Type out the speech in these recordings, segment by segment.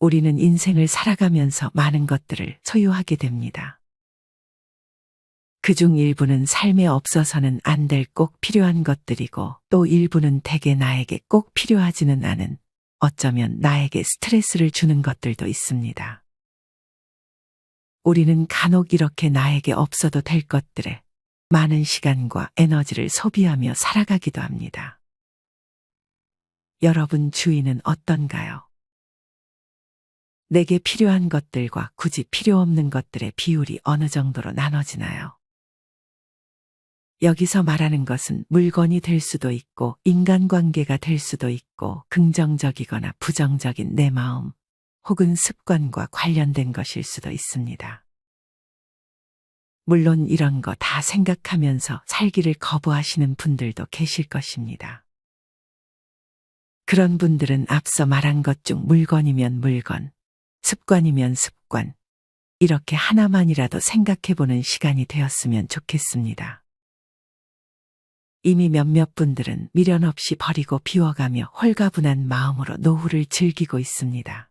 우리는 인생을 살아가면서 많은 것들을 소유하게 됩니다. 그중 일부는 삶에 없어서는 안 될 꼭 필요한 것들이고 또 일부는 대개 나에게 꼭 필요하지는 않은 어쩌면 나에게 스트레스를 주는 것들도 있습니다. 우리는 간혹 이렇게 나에게 없어도 될 것들에 많은 시간과 에너지를 소비하며 살아가기도 합니다. 여러분 주위는 어떤가요? 내게 필요한 것들과 굳이 필요 없는 것들의 비율이 어느 정도로 나눠지나요? 여기서 말하는 것은 물건이 될 수도 있고 인간관계가 될 수도 있고 긍정적이거나 부정적인 내 마음 혹은 습관과 관련된 것일 수도 있습니다. 물론 이런 거 다 생각하면서 살기를 거부하시는 분들도 계실 것입니다. 그런 분들은 앞서 말한 것 중 물건이면 물건, 습관이면 습관, 이렇게 하나만이라도 생각해보는 시간이 되었으면 좋겠습니다. 이미 몇몇 분들은 미련 없이 버리고 비워가며 홀가분한 마음으로 노후를 즐기고 있습니다.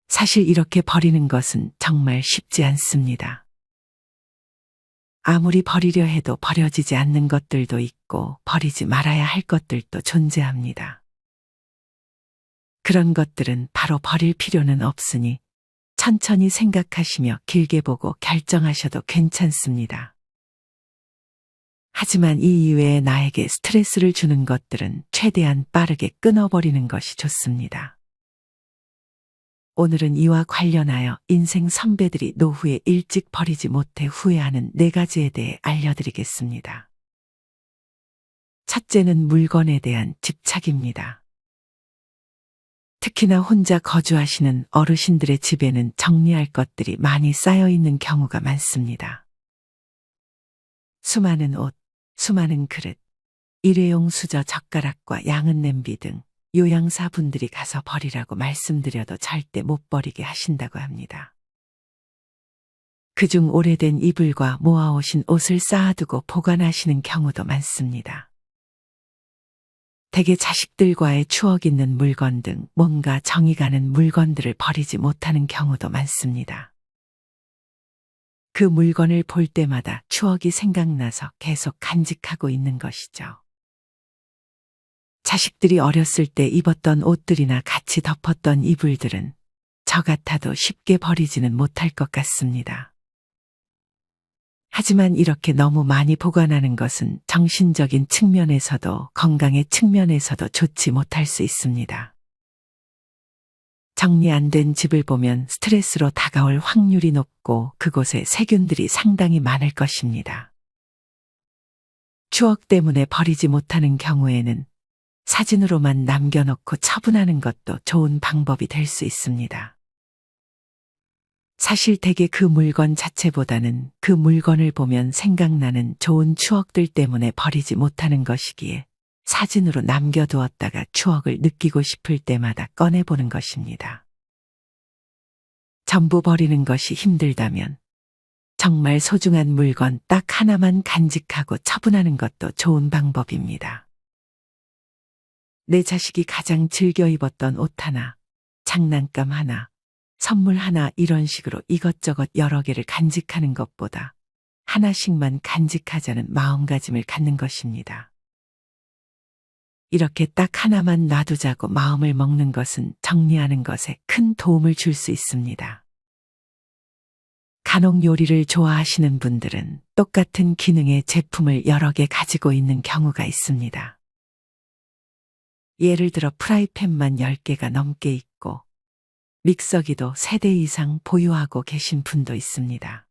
사실 이렇게 버리는 것은 정말 쉽지 않습니다. 아무리 버리려 해도 버려지지 않는 것들도 있고 버리지 말아야 할 것들도 존재합니다. 그런 것들은 바로 버릴 필요는 없으니 천천히 생각하시며 길게 보고 결정하셔도 괜찮습니다. 하지만 이 이외에 나에게 스트레스를 주는 것들은 최대한 빠르게 끊어버리는 것이 좋습니다. 오늘은 이와 관련하여 인생 선배들이 노후에 일찍 버리지 못해 후회하는 4가지에 대해 알려드리겠습니다. 첫째는 물건에 대한 집착입니다. 특히나 혼자 거주하시는 어르신들의 집에는 정리할 것들이 많이 쌓여 있는 경우가 많습니다. 수많은 옷, 수많은 그릇, 일회용 수저 젓가락과 양은 냄비 등 요양사 분들이 가서 버리라고 말씀드려도 절대 못 버리게 하신다고 합니다. 그중 오래된 이불과 모아오신 옷을 쌓아두고 보관하시는 경우도 많습니다. 대개 자식들과의 추억 있는 물건 등 뭔가 정이 가는 물건들을 버리지 못하는 경우도 많습니다. 그 물건을 볼 때마다 추억이 생각나서 계속 간직하고 있는 것이죠. 자식들이 어렸을 때 입었던 옷들이나 같이 덮었던 이불들은 저 같아도 쉽게 버리지는 못할 것 같습니다. 하지만 이렇게 너무 많이 보관하는 것은 정신적인 측면에서도 건강의 측면에서도 좋지 못할 수 있습니다. 정리 안 된 집을 보면 스트레스로 다가올 확률이 높고 그곳에 세균들이 상당히 많을 것입니다. 추억 때문에 버리지 못하는 경우에는 사진으로만 남겨놓고 처분하는 것도 좋은 방법이 될 수 있습니다. 사실 대개 그 물건 자체보다는 그 물건을 보면 생각나는 좋은 추억들 때문에 버리지 못하는 것이기에 사진으로 남겨두었다가 추억을 느끼고 싶을 때마다 꺼내보는 것입니다. 전부 버리는 것이 힘들다면 정말 소중한 물건 딱 하나만 간직하고 처분하는 것도 좋은 방법입니다. 내 자식이 가장 즐겨 입었던 옷 하나, 장난감 하나, 선물 하나 이런 식으로 이것저것 여러 개를 간직하는 것보다 하나씩만 간직하자는 마음가짐을 갖는 것입니다. 이렇게 딱 하나만 놔두자고 마음을 먹는 것은 정리하는 것에 큰 도움을 줄 수 있습니다. 간혹 요리를 좋아하시는 분들은 똑같은 기능의 제품을 여러 개 가지고 있는 경우가 있습니다. 예를 들어 프라이팬만 10개가 넘게 있고 믹서기도 3대 이상 보유하고 계신 분도 있습니다.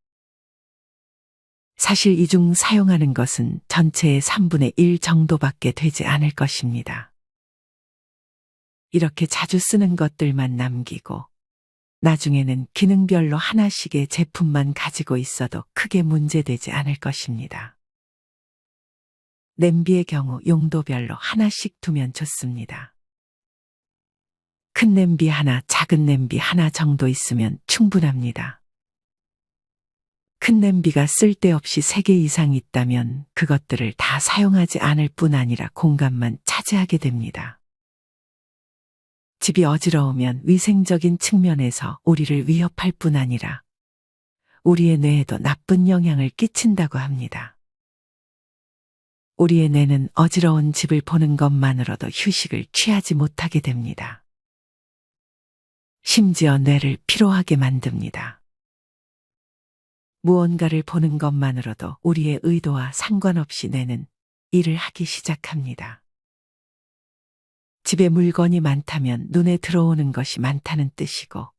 사실 이 중 사용하는 것은 전체의 3분의 1 정도밖에 되지 않을 것입니다. 이렇게 자주 쓰는 것들만 남기고 나중에는 기능별로 하나씩의 제품만 가지고 있어도 크게 문제되지 않을 것입니다. 냄비의 경우 용도별로 하나씩 두면 좋습니다. 큰 냄비 하나, 작은 냄비 하나 정도 있으면 충분합니다. 큰 냄비가 쓸데없이 3개 이상 있다면 그것들을 다 사용하지 않을 뿐 아니라 공간만 차지하게 됩니다. 집이 어지러우면 위생적인 측면에서 우리를 위협할 뿐 아니라 우리의 뇌에도 나쁜 영향을 끼친다고 합니다. 우리의 뇌는 어지러운 집을 보는 것만으로도 휴식을 취하지 못하게 됩니다. 심지어 뇌를 피로하게 만듭니다. 무언가를 보는 것만으로도 우리의 의도와 상관없이 뇌는 일을 하기 시작합니다. 집에 물건이 많다면 눈에 들어오는 것이 많다는 뜻이고,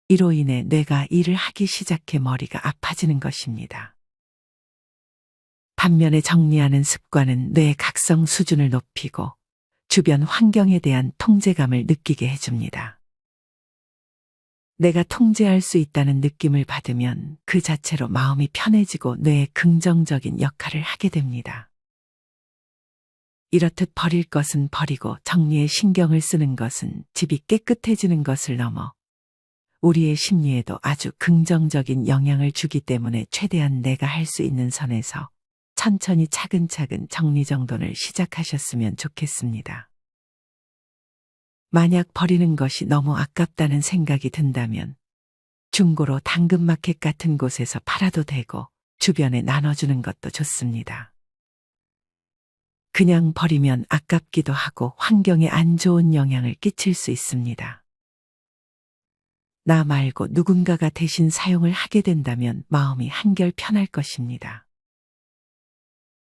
이로 인해 뇌가 일을 하기 시작해 머리가 아파지는 것입니다. 반면에 정리하는 습관은 뇌의 각성 수준을 높이고 주변 환경에 대한 통제감을 느끼게 해줍니다. 내가 통제할 수 있다는 느낌을 받으면 그 자체로 마음이 편해지고 뇌의 긍정적인 역할을 하게 됩니다. 이렇듯 버릴 것은 버리고 정리에 신경을 쓰는 것은 집이 깨끗해지는 것을 넘어 우리의 심리에도 아주 긍정적인 영향을 주기 때문에 최대한 내가 할 수 있는 선에서 천천히 차근차근 정리정돈을 시작하셨으면 좋겠습니다. 만약 버리는 것이 너무 아깝다는 생각이 든다면 중고로 당근마켓 같은 곳에서 팔아도 되고 주변에 나눠주는 것도 좋습니다. 그냥 버리면 아깝기도 하고 환경에 안 좋은 영향을 끼칠 수 있습니다. 나 말고 누군가가 대신 사용을 하게 된다면 마음이 한결 편할 것입니다.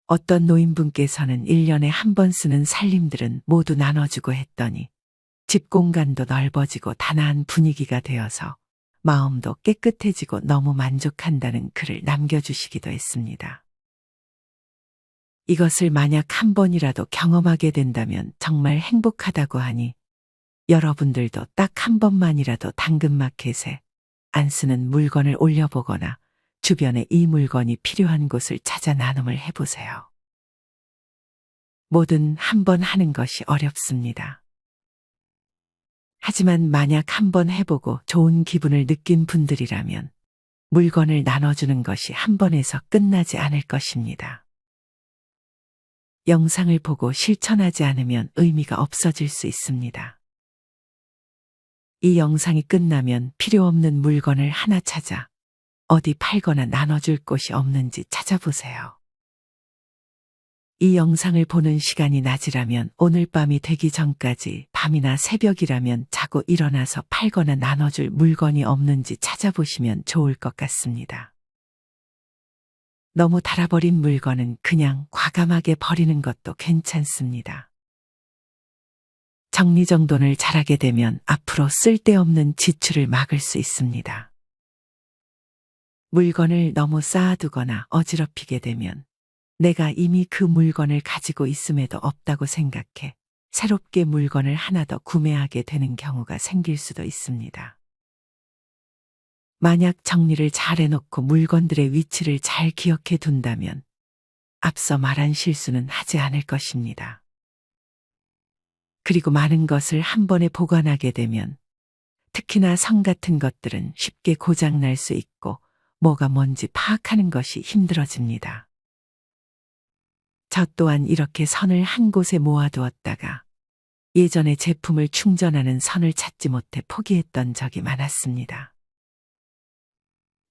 어떤 노인분께서는 1년에 한 번 쓰는 살림들은 모두 나눠주고 했더니 집 공간도 넓어지고 단아한 분위기가 되어서 마음도 깨끗해지고 너무 만족한다는 글을 남겨주시기도 했습니다. 이것을 만약 한 번이라도 경험하게 된다면 정말 행복하다고 하니 여러분들도 딱 한 번만이라도 당근마켓에 안 쓰는 물건을 올려보거나 주변에 이 물건이 필요한 곳을 찾아 나눔을 해보세요. 뭐든 한 번 하는 것이 어렵습니다. 하지만 만약 한 번 해보고 좋은 기분을 느낀 분들이라면 물건을 나눠주는 것이 한 번에서 끝나지 않을 것입니다. 영상을 보고 실천하지 않으면 의미가 없어질 수 있습니다. 이 영상이 끝나면 필요 없는 물건을 하나 찾아 어디 팔거나 나눠줄 곳이 없는지 찾아보세요. 이 영상을 보는 시간이 낮이라면 오늘 밤이 되기 전까지 밤이나 새벽이라면 자고 일어나서 팔거나 나눠줄 물건이 없는지 찾아보시면 좋을 것 같습니다. 너무 닳아버린 물건은 그냥 과감하게 버리는 것도 괜찮습니다. 정리정돈을 잘하게 되면 앞으로 쓸데없는 지출을 막을 수 있습니다. 물건을 너무 쌓아두거나 어지럽히게 되면 내가 이미 그 물건을 가지고 있음에도 없다고 생각해 새롭게 물건을 하나 더 구매하게 되는 경우가 생길 수도 있습니다. 만약 정리를 잘 해놓고 물건들의 위치를 잘 기억해 둔다면 앞서 말한 실수는 하지 않을 것입니다. 그리고 많은 것을 한 번에 보관하게 되면 특히나 성 같은 것들은 쉽게 고장날 수 있고 뭐가 뭔지 파악하는 것이 힘들어집니다. 저 또한 이렇게 선을 한 곳에 모아두었다가 예전에 제품을 충전하는 선을 찾지 못해 포기했던 적이 많았습니다.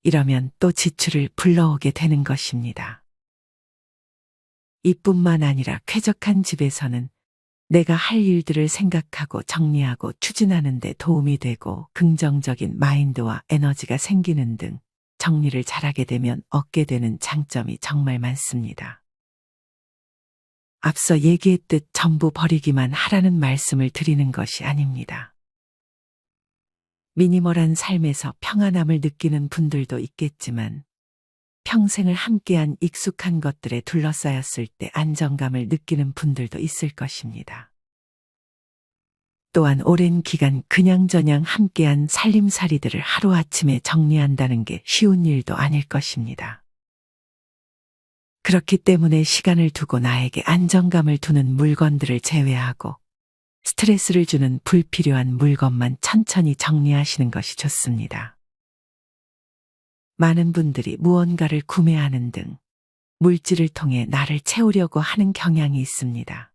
이러면 또 지출을 불러오게 되는 것입니다. 이뿐만 아니라 쾌적한 집에서는 내가 할 일들을 생각하고 정리하고 추진하는 데 도움이 되고 긍정적인 마인드와 에너지가 생기는 등 정리를 잘하게 되면 얻게 되는 장점이 정말 많습니다. 앞서 얘기했듯 전부 버리기만 하라는 말씀을 드리는 것이 아닙니다. 미니멀한 삶에서 평안함을 느끼는 분들도 있겠지만 평생을 함께한 익숙한 것들에 둘러싸였을 때 안정감을 느끼는 분들도 있을 것입니다. 또한 오랜 기간 그냥저냥 함께한 살림살이들을 하루아침에 정리한다는 게 쉬운 일도 아닐 것입니다. 그렇기 때문에 시간을 두고 나에게 안정감을 두는 물건들을 제외하고 스트레스를 주는 불필요한 물건만 천천히 정리하시는 것이 좋습니다. 많은 분들이 무언가를 구매하는 등 물질을 통해 나를 채우려고 하는 경향이 있습니다.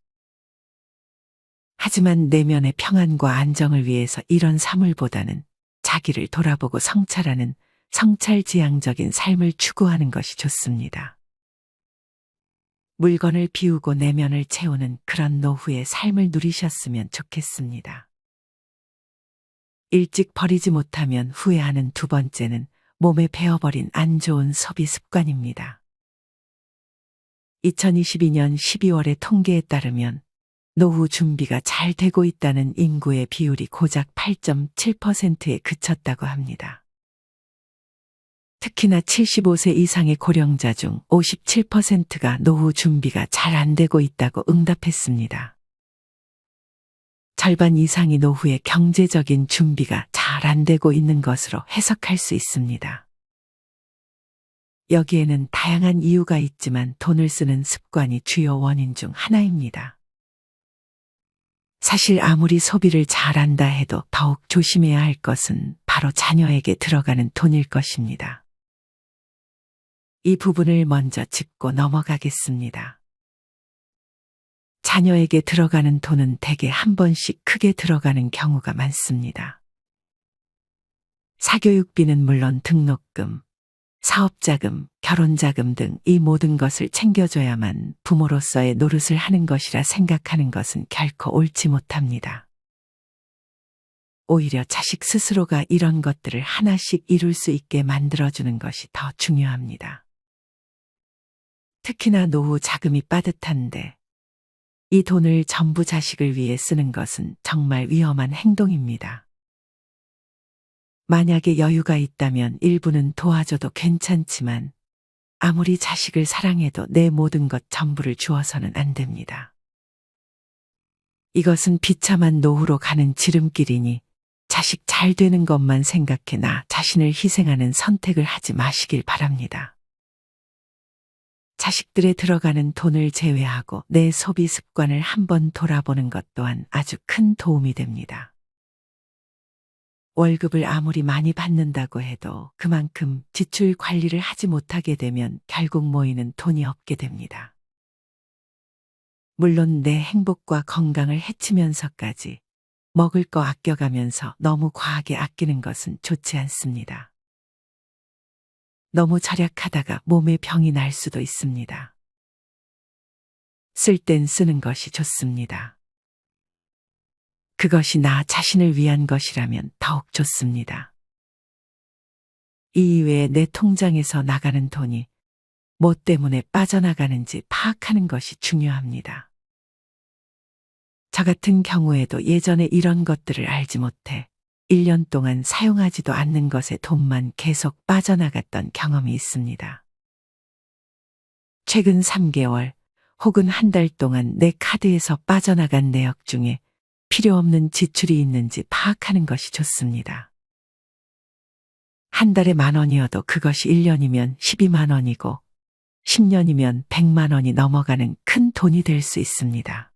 하지만 내면의 평안과 안정을 위해서 이런 사물보다는 자기를 돌아보고 성찰하는 성찰지향적인 삶을 추구하는 것이 좋습니다. 물건을 비우고 내면을 채우는 그런 노후의 삶을 누리셨으면 좋겠습니다. 일찍 버리지 못하면 후회하는 두 번째는 몸에 배어버린 안 좋은 소비 습관입니다. 2022년 12월의 통계에 따르면 노후 준비가 잘 되고 있다는 인구의 비율이 고작 8.7%에 그쳤다고 합니다. 특히나 75세 이상의 고령자 중 57%가 노후 준비가 잘 안 되고 있다고 응답했습니다. 절반 이상이 노후의 경제적인 준비가 잘 안 되고 있는 것으로 해석할 수 있습니다. 여기에는 다양한 이유가 있지만 돈을 쓰는 습관이 주요 원인 중 하나입니다. 사실 아무리 소비를 잘한다 해도 더욱 조심해야 할 것은 바로 자녀에게 들어가는 돈일 것입니다. 이 부분을 먼저 짚고 넘어가겠습니다. 자녀에게 들어가는 돈은 대개 한 번씩 크게 들어가는 경우가 많습니다. 사교육비는 물론 등록금, 사업자금, 결혼자금 등 이 모든 것을 챙겨줘야만 부모로서의 노릇을 하는 것이라 생각하는 것은 결코 옳지 못합니다. 오히려 자식 스스로가 이런 것들을 하나씩 이룰 수 있게 만들어주는 것이 더 중요합니다. 특히나 노후 자금이 빠듯한데 이 돈을 전부 자식을 위해 쓰는 것은 정말 위험한 행동입니다. 만약에 여유가 있다면 일부는 도와줘도 괜찮지만 아무리 자식을 사랑해도 내 모든 것 전부를 주어서는 안 됩니다. 이것은 비참한 노후로 가는 지름길이니 자식 잘 되는 것만 생각해 나 자신을 희생하는 선택을 하지 마시길 바랍니다. 자식들에 들어가는 돈을 제외하고 내 소비 습관을 한번 돌아보는 것 또한 아주 큰 도움이 됩니다. 월급을 아무리 많이 받는다고 해도 그만큼 지출 관리를 하지 못하게 되면 결국 모이는 돈이 없게 됩니다. 물론 내 행복과 건강을 해치면서까지 먹을 거 아껴가면서 너무 과하게 아끼는 것은 좋지 않습니다. 너무 절약하다가 몸에 병이 날 수도 있습니다. 쓸 땐 쓰는 것이 좋습니다. 그것이 나 자신을 위한 것이라면 더욱 좋습니다. 이 이외에 내 통장에서 나가는 돈이 뭐 때문에 빠져나가는지 파악하는 것이 중요합니다. 저 같은 경우에도 예전에 이런 것들을 알지 못해 1년 동안 사용하지도 않는 것에 돈만 계속 빠져나갔던 경험이 있습니다. 최근 3개월 혹은 한 달 동안 내 카드에서 빠져나간 내역 중에 필요 없는 지출이 있는지 파악하는 것이 좋습니다. 한 달에 10,000원이어도 그것이 1년이면 12만 원이고 10년이면 100만 원이 넘어가는 큰 돈이 될 수 있습니다.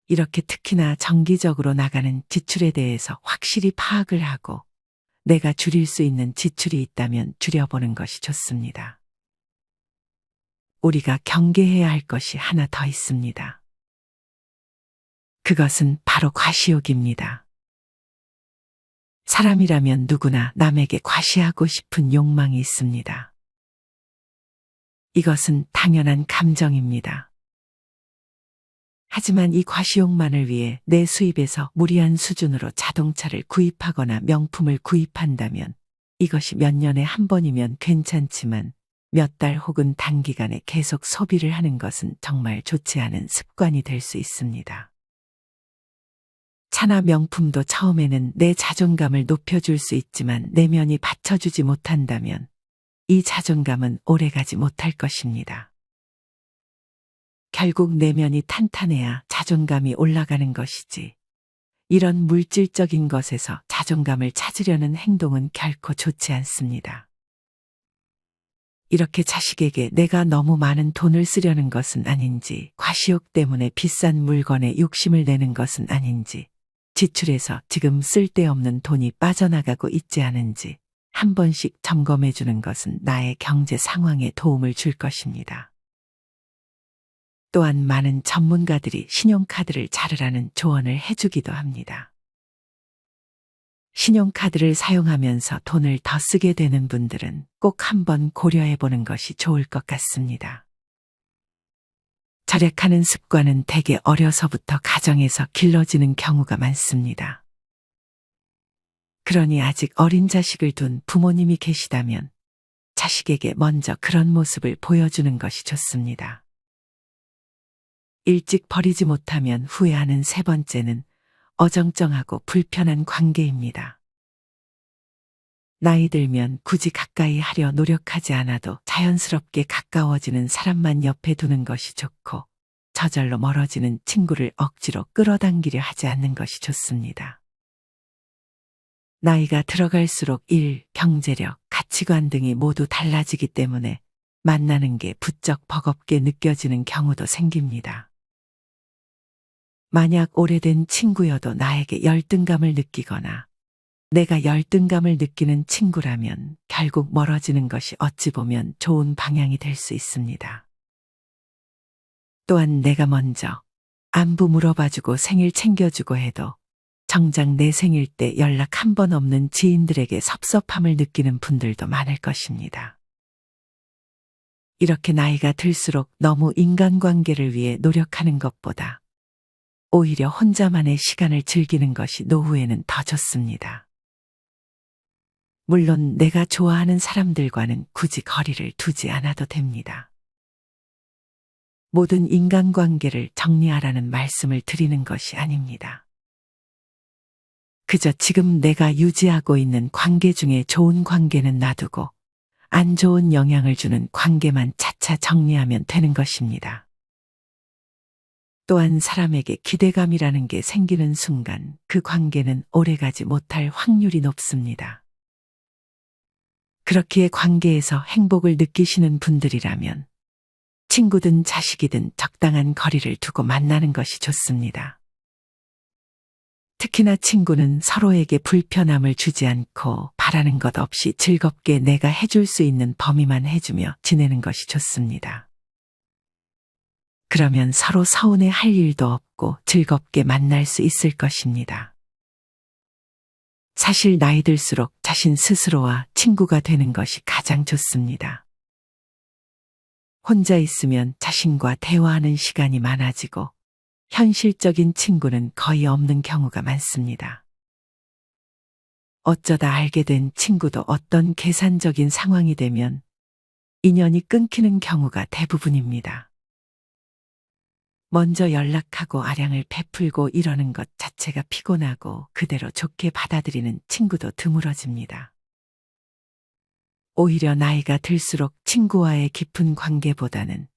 이렇게 특히나 정기적으로 나가는 지출에 대해서 확실히 파악을 하고 내가 줄일 수 있는 지출이 있다면 줄여보는 것이 좋습니다. 우리가 경계해야 할 것이 하나 더 있습니다. 그것은 바로 과시욕입니다. 사람이라면 누구나 남에게 과시하고 싶은 욕망이 있습니다. 이것은 당연한 감정입니다. 하지만 이 과시욕만을 위해 내 수입에서 무리한 수준으로 자동차를 구입하거나 명품을 구입한다면 이것이 몇 년에 한 번이면 괜찮지만 몇 달 혹은 단기간에 계속 소비를 하는 것은 정말 좋지 않은 습관이 될 수 있습니다. 차나 명품도 처음에는 내 자존감을 높여줄 수 있지만 내면이 받쳐주지 못한다면 이 자존감은 오래가지 못할 것입니다. 결국 내면이 탄탄해야 자존감이 올라가는 것이지 이런 물질적인 것에서 자존감을 찾으려는 행동은 결코 좋지 않습니다. 이렇게 자식에게 내가 너무 많은 돈을 쓰려는 것은 아닌지, 과시욕 때문에 비싼 물건에 욕심을 내는 것은 아닌지, 지출에서 지금 쓸데없는 돈이 빠져나가고 있지 않은지 한 번씩 점검해 주는 것은 나의 경제 상황에 도움을 줄 것입니다. 또한 많은 전문가들이 신용카드를 자르라는 조언을 해주기도 합니다. 신용카드를 사용하면서 돈을 더 쓰게 되는 분들은 꼭 한번 고려해 보는 것이 좋을 것 같습니다. 절약하는 습관은 대개 어려서부터 가정에서 길러지는 경우가 많습니다. 그러니 아직 어린 자식을 둔 부모님이 계시다면 자식에게 먼저 그런 모습을 보여주는 것이 좋습니다. 일찍 버리지 못하면 후회하는 세 번째는 어정쩡하고 불편한 관계입니다. 나이 들면 굳이 가까이 하려 노력하지 않아도 자연스럽게 가까워지는 사람만 옆에 두는 것이 좋고, 저절로 멀어지는 친구를 억지로 끌어당기려 하지 않는 것이 좋습니다. 나이가 들어갈수록 일, 경제력, 가치관 등이 모두 달라지기 때문에 만나는 게 부쩍 버겁게 느껴지는 경우도 생깁니다. 만약 오래된 친구여도 나에게 열등감을 느끼거나 내가 열등감을 느끼는 친구라면 결국 멀어지는 것이 어찌 보면 좋은 방향이 될 수 있습니다. 또한 내가 먼저 안부 물어봐주고 생일 챙겨주고 해도 정작 내 생일 때 연락 한 번 없는 지인들에게 섭섭함을 느끼는 분들도 많을 것입니다. 이렇게 나이가 들수록 너무 인간관계를 위해 노력하는 것보다 오히려 혼자만의 시간을 즐기는 것이 노후에는 더 좋습니다. 물론 내가 좋아하는 사람들과는 굳이 거리를 두지 않아도 됩니다. 모든 인간관계를 정리하라는 말씀을 드리는 것이 아닙니다. 그저 지금 내가 유지하고 있는 관계 중에 좋은 관계는 놔두고 안 좋은 영향을 주는 관계만 차차 정리하면 되는 것입니다. 또한 사람에게 기대감이라는 게 생기는 순간 그 관계는 오래가지 못할 확률이 높습니다. 그렇기에 관계에서 행복을 느끼시는 분들이라면 친구든 자식이든 적당한 거리를 두고 만나는 것이 좋습니다. 특히나 친구는 서로에게 불편함을 주지 않고 바라는 것 없이 즐겁게 내가 해줄 수 있는 범위만 해주며 지내는 것이 좋습니다. 그러면 서로 서운해 할 일도 없고 즐겁게 만날 수 있을 것입니다. 사실 나이 들수록 자신 스스로와 친구가 되는 것이 가장 좋습니다. 혼자 있으면 자신과 대화하는 시간이 많아지고 현실적인 친구는 거의 없는 경우가 많습니다. 어쩌다 알게 된 친구도 어떤 계산적인 상황이 되면 인연이 끊기는 경우가 대부분입니다. 먼저 연락하고 아량을 베풀고 이러는 것 자체가 피곤하고 그대로 좋게 받아들이는 친구도 드물어집니다. 오히려 나이가 들수록 친구와의 깊은 관계보다는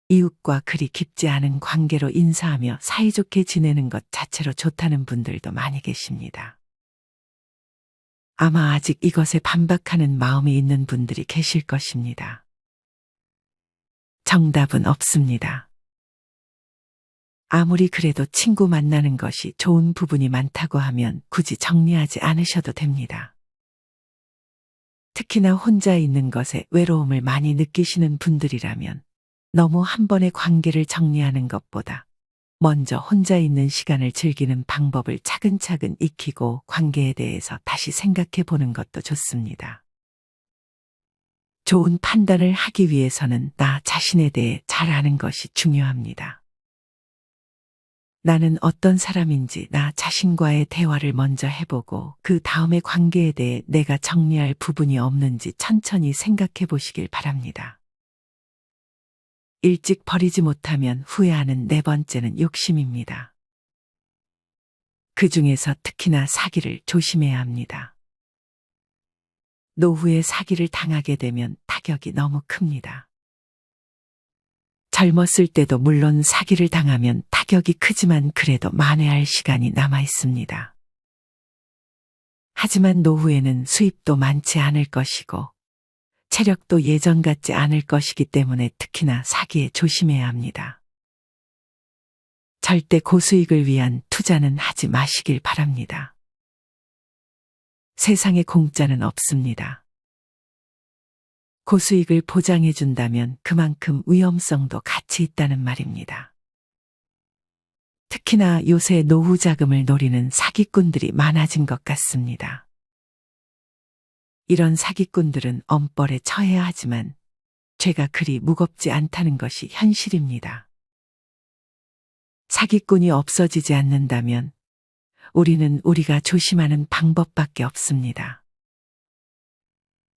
이웃과 그리 깊지 않은 관계로 인사하며 사이좋게 지내는 것 자체로 좋다는 분들도 많이 계십니다. 아마 아직 이것에 반박하는 마음이 있는 분들이 계실 것입니다. 정답은 없습니다. 아무리 그래도 친구 만나는 것이 좋은 부분이 많다고 하면 굳이 정리하지 않으셔도 됩니다. 특히나 혼자 있는 것에 외로움을 많이 느끼시는 분들이라면 너무 한 번에 관계를 정리하는 것보다 먼저 혼자 있는 시간을 즐기는 방법을 차근차근 익히고 관계에 대해서 다시 생각해 보는 것도 좋습니다. 좋은 판단을 하기 위해서는 나 자신에 대해 잘 아는 것이 중요합니다. 나는 어떤 사람인지 나 자신과의 대화를 먼저 해보고 그 다음에 관계에 대해 내가 정리할 부분이 없는지 천천히 생각해 보시길 바랍니다. 일찍 버리지 못하면 후회하는 네 번째는 욕심입니다. 그 중에서 특히나 사기를 조심해야 합니다. 노후에 사기를 당하게 되면 타격이 너무 큽니다. 젊었을 때도 물론 사기를 당하면 타격이 크지만 그래도 만회할 시간이 남아 있습니다. 하지만 노후에는 수입도 많지 않을 것이고 체력도 예전 같지 않을 것이기 때문에 특히나 사기에 조심해야 합니다. 절대 고수익을 위한 투자는 하지 마시길 바랍니다. 세상에 공짜는 없습니다. 고수익을 보장해 준다면 그만큼 위험성도 같이 있다는 말입니다. 특히나 요새 노후 자금을 노리는 사기꾼들이 많아진 것 같습니다. 이런 사기꾼들은 엄벌에 처해야 하지만 죄가 그리 무겁지 않다는 것이 현실입니다. 사기꾼이 없어지지 않는다면 우리는 우리가 조심하는 방법밖에 없습니다.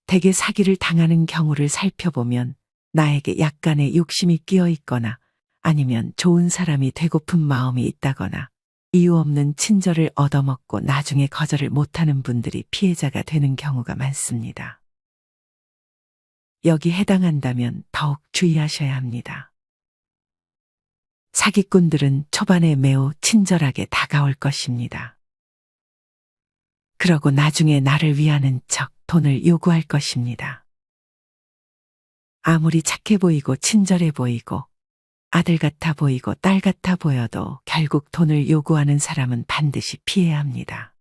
대개 사기를 당하는 경우를 살펴보면 나에게 약간의 욕심이 끼어 있거나 아니면 좋은 사람이 되고픈 마음이 있다거나 이유 없는 친절을 얻어먹고 나중에 거절을 못하는 분들이 피해자가 되는 경우가 많습니다. 여기 해당한다면 더욱 주의하셔야 합니다. 사기꾼들은 초반에 매우 친절하게 다가올 것입니다. 그러고 나중에 나를 위하는 척 돈을 요구할 것입니다. 아무리 착해 보이고 친절해 보이고 아들 같아 보이고 딸 같아 보여도 결국 돈을 요구하는 사람은 반드시 피해야 합니다.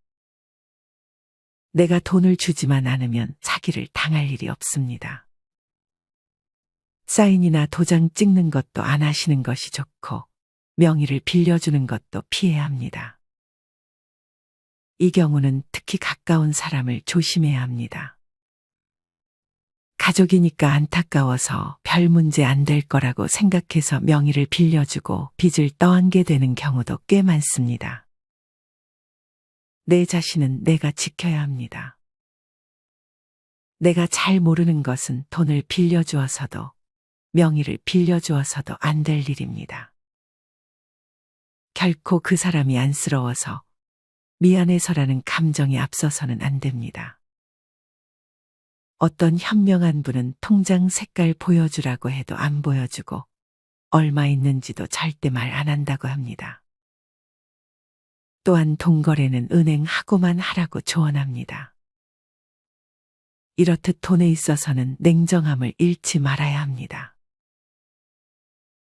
내가 돈을 주지만 않으면 사기를 당할 일이 없습니다. 사인이나 도장 찍는 것도 안 하시는 것이 좋고 명의를 빌려주는 것도 피해야 합니다. 이 경우는 특히 가까운 사람을 조심해야 합니다. 가족이니까 안타까워서 별 문제 안 될 거라고 생각해서 명의를 빌려주고 빚을 떠안게 되는 경우도 꽤 많습니다. 내 자신은 내가 지켜야 합니다. 내가 잘 모르는 것은 돈을 빌려주어서도 명의를 빌려주어서도 안 될 일입니다. 결코 그 사람이 안쓰러워서 미안해서라는 감정이 앞서서는 안 됩니다. 어떤 현명한 분은 통장 색깔 보여주라고 해도 안 보여주고 얼마 있는지도 절대 말 안 한다고 합니다. 또한 돈거래는 은행하고만 하라고 조언합니다. 이렇듯 돈에 있어서는 냉정함을 잃지 말아야 합니다.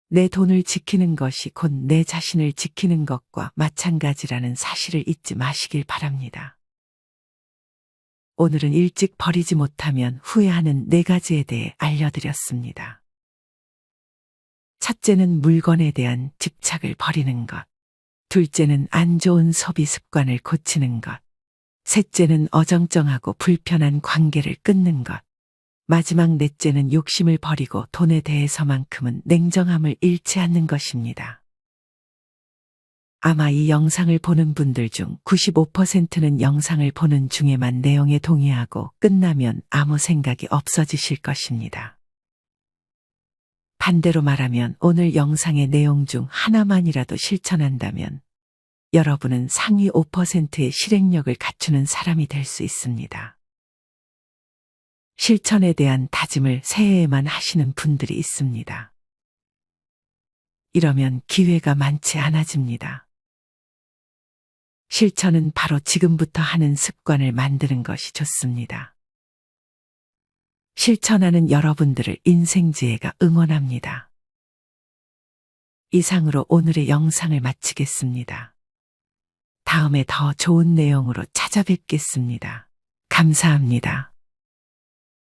내 돈을 지키는 것이 곧 내 자신을 지키는 것과 마찬가지라는 사실을 잊지 마시길 바랍니다. 오늘은 일찍 버리지 못하면 후회하는 4가지에 대해 알려드렸습니다. 첫째는 물건에 대한 집착을 버리는 것. 둘째는 안 좋은 소비 습관을 고치는 것. 셋째는 어정쩡하고 불편한 관계를 끊는 것. 마지막 넷째는 욕심을 버리고 돈에 대해서만큼은 냉정함을 잃지 않는 것입니다. 아마 이 영상을 보는 분들 중 95%는 영상을 보는 중에만 내용에 동의하고 끝나면 아무 생각이 없어지실 것입니다. 반대로 말하면 오늘 영상의 내용 중 하나만이라도 실천한다면 여러분은 상위 5%의 실행력을 갖추는 사람이 될 수 있습니다. 실천에 대한 다짐을 새해에만 하시는 분들이 있습니다. 이러면 기회가 많지 않아집니다. 실천은 바로 지금부터 하는 습관을 만드는 것이 좋습니다. 실천하는 여러분들을 인생지혜가 응원합니다. 이상으로 오늘의 영상을 마치겠습니다. 다음에 더 좋은 내용으로 찾아뵙겠습니다. 감사합니다.